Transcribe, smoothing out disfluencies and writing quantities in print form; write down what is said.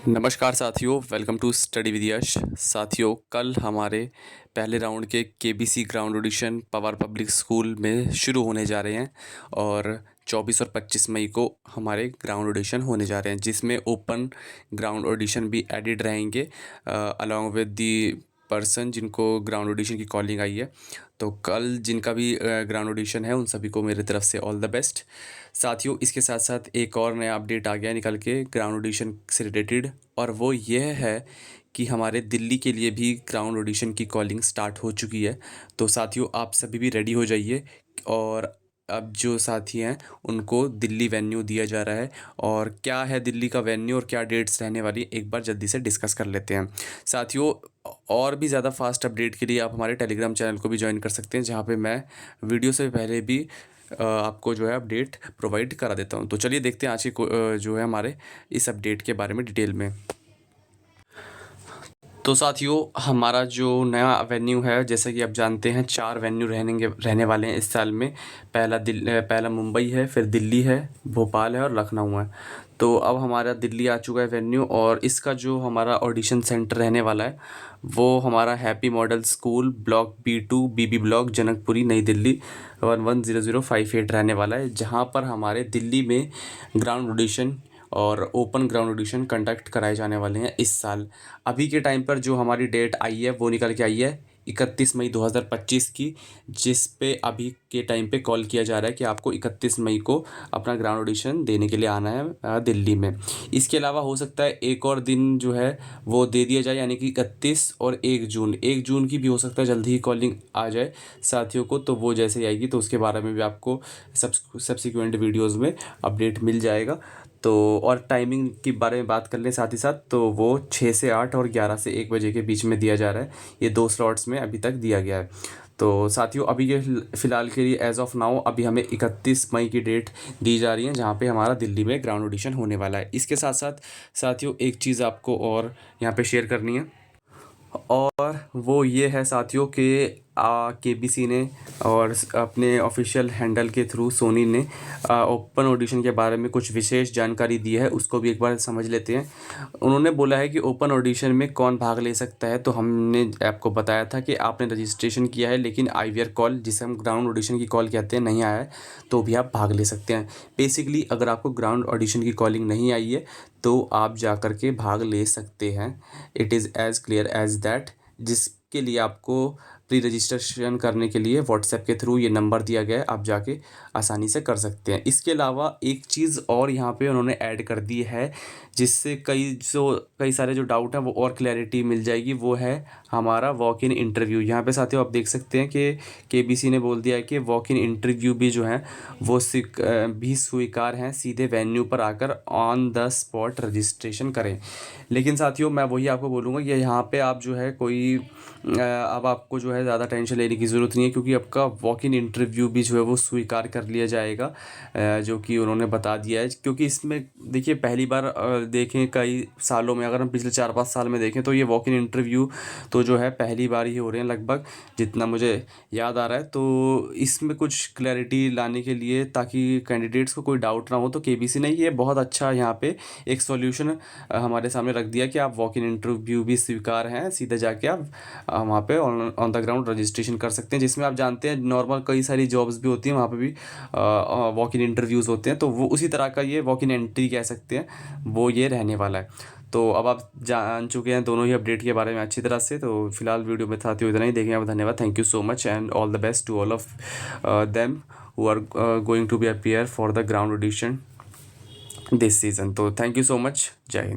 नमस्कार साथियों, welcome to study with यश। साथियों, कल हमारे पहले राउंड के KBC ground audition Pawar public school में शुरू होने जा रहे हैं और 24 और 25 मई को हमारे ग्राउंड ऑडिशन होने जा रहे हैं, जिसमें ओपन ग्राउंड ऑडिशन भी एडिड रहेंगे अलॉन्ग विद दी पर्सन जिनको ग्राउंड ऑडिशन की कॉलिंग आई है। तो कल जिनका भी ग्राउंड ऑडिशन है उन सभी को मेरी तरफ से ऑल द बेस्ट। साथियों, इसके साथ साथ एक और नया अपडेट आ गया निकल के ग्राउंड ऑडिशन से रिलेटेड, और वो ये है कि हमारे दिल्ली के लिए भी ग्राउंड ऑडिशन की कॉलिंग स्टार्ट हो चुकी है। तो साथियों, आप सभी भी रेडी हो जाइए। और अब जो साथी हैं उनको दिल्ली वेन्यू दिया जा रहा है, और क्या है दिल्ली का वेन्यू और क्या डेट्स रहने वाली, एक बार जल्दी से डिस्कस कर लेते हैं। साथियों, और भी ज़्यादा फास्ट अपडेट के लिए आप हमारे टेलीग्राम चैनल को भी ज्वाइन कर सकते हैं, जहाँ पे मैं वीडियो से पहले भी आपको जो है अपडेट प्रोवाइड करा देता हूँ। तो चलिए देखते हैं आज की जो है हमारे इस अपडेट के बारे में डिटेल में। तो साथियों, हमारा जो नया वेन्यू है, जैसे कि आप जानते हैं 4 वेन्यू रहने वाले हैं इस साल में। पहला मुंबई है, फिर दिल्ली है, भोपाल है और लखनऊ है। तो अब हमारा दिल्ली आ चुका है वेन्यू, और इसका जो हमारा ऑडिशन सेंटर रहने वाला है वो हमारा happy model school, block B2, BB block, Janakpuri, नई दिल्ली 110058 रहने वाला है, जहाँ पर हमारे दिल्ली में ग्राउंड ऑडिशन और ओपन ग्राउंड ऑडिशन कंडक्ट कराए जाने वाले हैं इस साल। अभी के टाइम पर जो हमारी डेट आई है वो निकल के आई है 31 मई 2025 की, जिस पे अभी के टाइम पे कॉल किया जा रहा है कि आपको 31 मई को अपना ग्राउंड ऑडिशन देने के लिए आना है दिल्ली में। इसके अलावा हो सकता है एक और दिन जो है वो दे दिया जाए, यानी कि 31 और 1 जून की भी हो सकता है जल्दी ही कॉलिंग आ जाए साथियों को। तो वो जैसे ही आएगी तो उसके बारे में भी आपको सब्सिक्वेंट वीडियोज़ में अपडेट मिल जाएगा। तो और टाइमिंग के बारे में बात कर लें साथ ही साथ, तो वो 6 से 8 और 11 से 1 बजे के बीच में दिया जा रहा है। ये 2 स्लॉट्स में अभी तक दिया गया है। तो साथियों, अभी के फ़िलहाल के लिए एज़ ऑफ नाउ अभी हमें 31 मई की डेट दी जा रही है, जहाँ पे हमारा दिल्ली में ग्राउंड ऑडिशन होने वाला है। इसके साथ साथ साथियों, एक चीज़ आपको और यहाँ पे शेयर करनी है, और वो ये है साथियों कि केबीसी ने और अपने ऑफिशियल हैंडल के थ्रू सोनी ने ओपन ऑडिशन के बारे में कुछ विशेष जानकारी दी है, उसको भी एक बार समझ लेते हैं। उन्होंने बोला है कि ओपन ऑडिशन में कौन भाग ले सकता है। तो हमने आपको बताया था कि आपने रजिस्ट्रेशन किया है लेकिन आईवीआर कॉल, जिसे हम ग्राउंड ऑडिशन की कॉल कहते हैं, नहीं आया है, तो भी आप भाग ले सकते हैं। बेसिकली अगर आपको ग्राउंड ऑडिशन की कॉलिंग नहीं आई है तो आप जा कर के भाग ले सकते हैं। It is as clear as that. जिसके लिए आपको प्री रजिस्ट्रेशन करने के लिए व्हाट्सएप के थ्रू ये नंबर दिया गया है, आप जाके आसानी से कर सकते हैं। इसके अलावा एक चीज़ और यहाँ पे उन्होंने ऐड कर दी है, जिससे कई सारे जो डाउट हैं वो और क्लैरिटी मिल जाएगी। वो है हमारा वॉक इन इंटरव्यू। यहाँ पे साथियों आप देख सकते हैं कि केबीसी ने बोल दिया है कि वॉक इन इंटरव्यू भी जो है वो भी स्वीकार हैं, सीधे वेन्यू पर आकर ऑन द स्पॉट रजिस्ट्रेशन करें। लेकिन साथियों, मैं वही आपको बोलूँगा कि यहाँ पे आप जो है अब आपको जो है ज़्यादा टेंशन लेने की ज़रूरत नहीं है, क्योंकि आपका वॉक इन इंटरव्यू भी जो है वो स्वीकार कर लिया जाएगा, जो कि उन्होंने बता दिया है। क्योंकि इसमें देखिए, पहली बार देखें कई सालों में, अगर हम पिछले 4-5 साल में देखें तो ये वॉक इन इंटरव्यू तो जो है पहली बार ही हो रहे हैं लगभग, जितना मुझे याद आ रहा है। तो इसमें कुछ क्लैरिटी लाने के लिए, ताकि कैंडिडेट्स को कोई डाउट ना हो, तो केबीसी ने ये बहुत अच्छा यहाँ पे एक सॉल्यूशन हमारे सामने रख दिया कि आप वॉक इन इंटरव्यू भी स्वीकार हैं, सीधे जाके आप वहाँ पे ऑन द ग्राउंड रजिस्ट्रेशन कर सकते हैं। जिसमें आप जानते हैं नॉर्मल कई सारी जॉब्स भी होती हैं, वहाँ पे भी वॉक इन इंटरव्यूज़ होते हैं। तो वो उसी तरह का ये वॉक इन एंट्री कह सकते हैं, वो ये रहने वाला है। तो अब आप जान चुके हैं दोनों ही अपडेट के बारे में अच्छी तरह से। तो फिलहाल वीडियो में था तो इतना ही। देखें आप, धन्यवाद, thank you so much and all the best to all of them who are going to be appear for the ground audition this season. तो थैंक यू सो मच, जय हिंद।